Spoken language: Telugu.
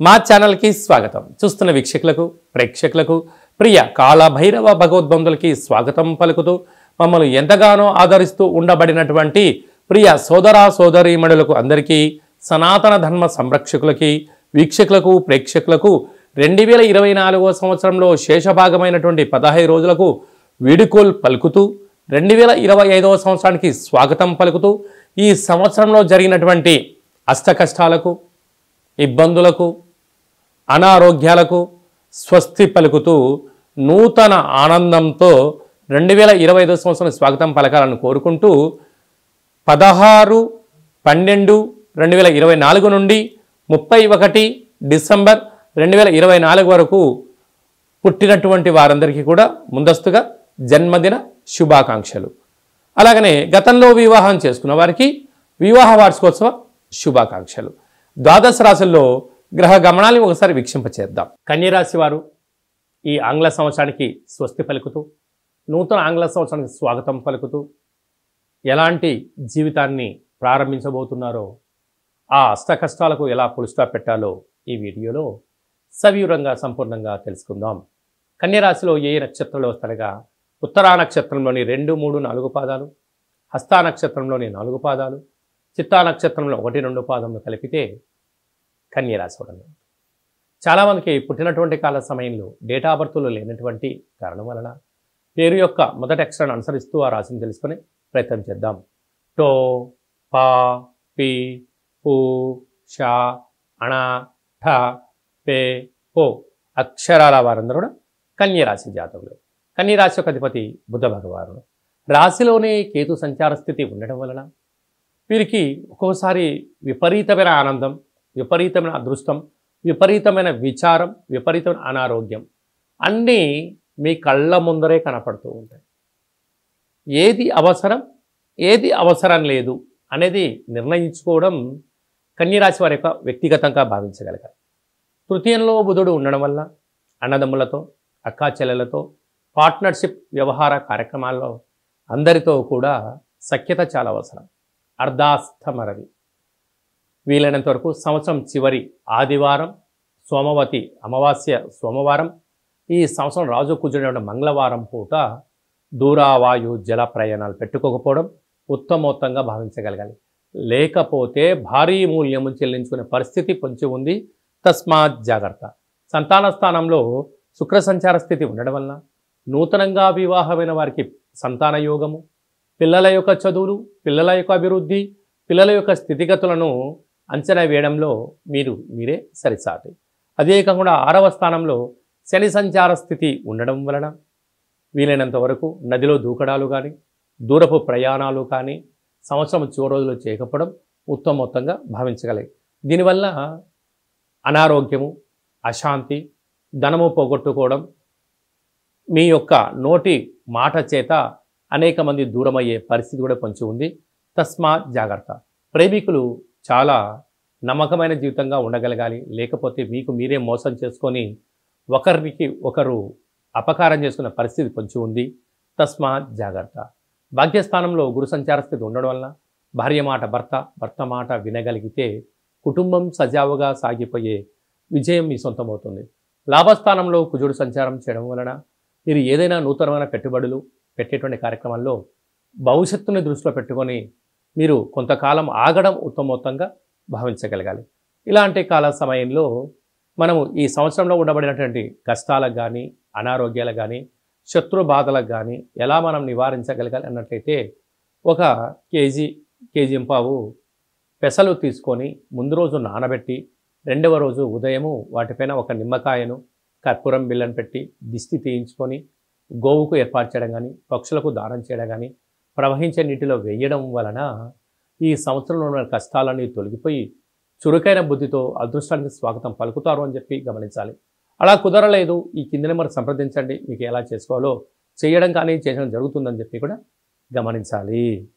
మా ఛానల్కి స్వాగతం. చూస్తున్న వీక్షకులకు ప్రేక్షకులకు ప్రియ కాళభైరవ భగవద్బంధులకి స్వాగతం పలుకుతూ మమ్మల్ని ఎంతగానో ఆదరిస్తూ ఉండబడినటువంటి ప్రియ సోదర సోదరీమణులకు అందరికీ సనాతన ధర్మ సంరక్షకులకి వీక్షకులకు ప్రేక్షకులకు 2024 సంవత్సరంలో శేషభాగమైనటువంటి 15 రోజులకు వీడుకోల్ పలుకుతూ 2025 సంవత్సరానికి స్వాగతం పలుకుతూ ఈ సంవత్సరంలో జరిగినటువంటి అష్టకష్టాలకు ఇబ్బందులకు అనారోగ్యాలకు స్వస్తి పలుకుతూ నూతన ఆనందంతో 2025 సంవత్సరం స్వాగతం పలకాలను కోరుకుంటూ 16/12/2024 నుండి 31 డిసెంబర్ 2024 వరకు పుట్టినటువంటి వారందరికీ కూడా ముందస్తుగా జన్మదిన శుభాకాంక్షలు. అలాగనే గతంలో వివాహం చేసుకున్న వారికి వివాహ వార్షికోత్సవ శుభాకాంక్షలు. ద్వాదశ రాశుల్లో గ్రహ గమనాన్ని ఒకసారి వీక్షింపచేద్దాం. కన్యరాశి వారు ఈ ఆంగ్ల సంవత్సరానికి స్వస్తి పలుకుతూ నూతన ఆంగ్ల సంవత్సరానికి స్వాగతం పలుకుతూ ఎలాంటి జీవితాన్ని ప్రారంభించబోతున్నారో ఆ అష్ట కష్టాలకు ఎలా పులిస్టాప్ పెట్టాలో ఈ వీడియోలో సవివరంగా సంపూర్ణంగా తెలుసుకుందాం. కన్యరాశిలో ఏ నక్షత్రాలు వస్తాయనగా ఉత్తరా నక్షత్రంలోని 2, 3, 4 పాదాలు, హస్తా నక్షత్రంలోని 4 పాదాలు, చిత్తా నక్షత్రంలో 1, 2 పాదములు కలిపితే కన్యరాశి అవడం. చాలామందికి పుట్టినటువంటి కాల సమయంలో డేట్ ఆఫ్ బర్త్లో లేనటువంటి కారణం వలన పేరు యొక్క మొదటి అక్షరాన్ని అనుసరిస్తూ ఆ రాశిని తెలుసుకొని ప్రయత్నం చేద్దాం. టో, పా, పి, పు, షా, అణ, ఠ, పే, పో అక్షరాల వారందరూ కూడా కన్యరాశి జాతకులు. కన్యరాశి యొక్క అధిపతి బుధ భగవానుడు. రాశిలోనే కేతు సంచార స్థితి ఉండడం వలన వీరికి ఒక్కోసారి విపరీతమైన ఆనందం, విపరీతమైన అదృష్టం, విపరీతమైన విచారం, విపరీతమైన అనారోగ్యం అన్నీ మీ కళ్ళ ముందరే కనపడుతూ ఉంటాయి. ఏది అవసరం ఏది అవసరం లేదు అనేది నిర్ణయించుకోవడం కన్యరాశి వారి యొక్క వ్యక్తిగతంగా భావించగలగాలి. తృతీయంలో బుధుడు ఉండడం వల్ల అన్నదమ్ములతో, అక్కా చెల్లెలతో, పార్ట్నర్షిప్ వ్యవహార కార్యక్రమాల్లో అందరితో కూడా సఖ్యత చాలా అవసరం. అర్ధాస్తమరవి వీలైనంత వరకు సంవత్సరం చివరి ఆదివారం, సోమవతి అమావాస్య సోమవారం, ఈ సంవత్సరం రాజు కుజుడైన మంగళవారం పూట దూరావాయు జల ప్రయాణాలు పెట్టుకోకపోవడం ఉత్తమోత్తంగా భావించగలగాలి. లేకపోతే భారీ మూల్యము చెల్లించుకునే పరిస్థితి పొంచి ఉంది. తస్మాత్ జాగ్రత్త. సంతాన స్థానంలో శుక్ర సంచార స్థితి ఉండడం వలన నూతనంగా వివాహమైన వారికి సంతాన యోగము, పిల్లల యొక్క చదువులు, పిల్లల యొక్క అభివృద్ధి, పిల్లల యొక్క స్థితిగతులను అంచనా వేయడంలో మీరే సరిసాటి. అదే కాకుండా 6వ స్థానంలో శని సంచార స్థితి ఉండడం వలన వీలైనంత వరకు నదిలో దూకడాలు కానీ, దూరపు ప్రయాణాలు కానీ సంవత్సరం చివరి రోజులు చేయకపోవడం ఉత్తమోత్తంగా భావించగలగాలి. దీనివల్ల అనారోగ్యము, అశాంతి, ధనము పోగొట్టుకోవడం, మీ యొక్క నోటి మాట చేత అనేక మంది దూరమయ్యే పరిస్థితి కూడా పొంచి ఉంది. తస్మాత్ జాగ్రత్త. ప్రేమికులు చాలా నమ్మకమైన జీవితంగా ఉండగలగాలి. లేకపోతే మీకు మీరే మోసం చేసుకొని ఒకరికి ఒకరు అపకారం చేసుకున్న పరిస్థితి పొంచి ఉంది. తస్మాత్ జాగ్రత్త. భాగ్యస్థానంలో గురు సంచార స్థితి ఉండడం వలన భార్య మాట భర్త, భర్త మాట వినగలిగితే కుటుంబం సజావుగా సాగిపోయే విజయం మీ సొంతమవుతుంది. లాభస్థానంలో కుజుడు సంచారం చేయడం వలన మీరు ఏదైనా నూతనమైన పెట్టుబడులు పెట్టేటువంటి కార్యక్రమాల్లో భవిష్యత్తుని దృష్టిలో పెట్టుకొని మీరు కొంతకాలం ఆగడం ఉత్తమోత్తంగా భావించగలగాలి. ఇలాంటి కాల సమయంలో మనము ఈ సంవత్సరంలో ఉండబడినటువంటి కష్టాలకు కానీ, అనారోగ్యాలకు కానీ, శత్రు బాధలకు కానీ ఎలా మనం నివారించగలగాలి అన్నట్లయితే ఒక కేజీ పావు పెసలు తీసుకొని ముందు రోజు నానబెట్టి 2వ రోజు ఉదయము వాటిపైన ఒక నిమ్మకాయను, కర్పూరం బిళ్ళను పెట్టి దిష్టి తీయించుకొని గోవుకు ఏర్పాటు చేయడం కానీ, పక్షులకు దానం చేయడం కానీ, ప్రవహించే నీటిలో వేయడం వలన ఈ సంవత్సరంలో ఉన్న కష్టాలన్నీ తొలగిపోయి చురుకైన బుద్ధితో అదృష్టానికి స్వాగతం పలుకుతారు అని చెప్పి గమనించాలి. అలా కుదరలేదు, ఈ కింద నెంబర్ సంప్రదించండి, మీకు ఎలా చేసుకోవాలో చేయడం కానీ చేయడం జరుగుతుందని చెప్పి కూడా గమనించాలి.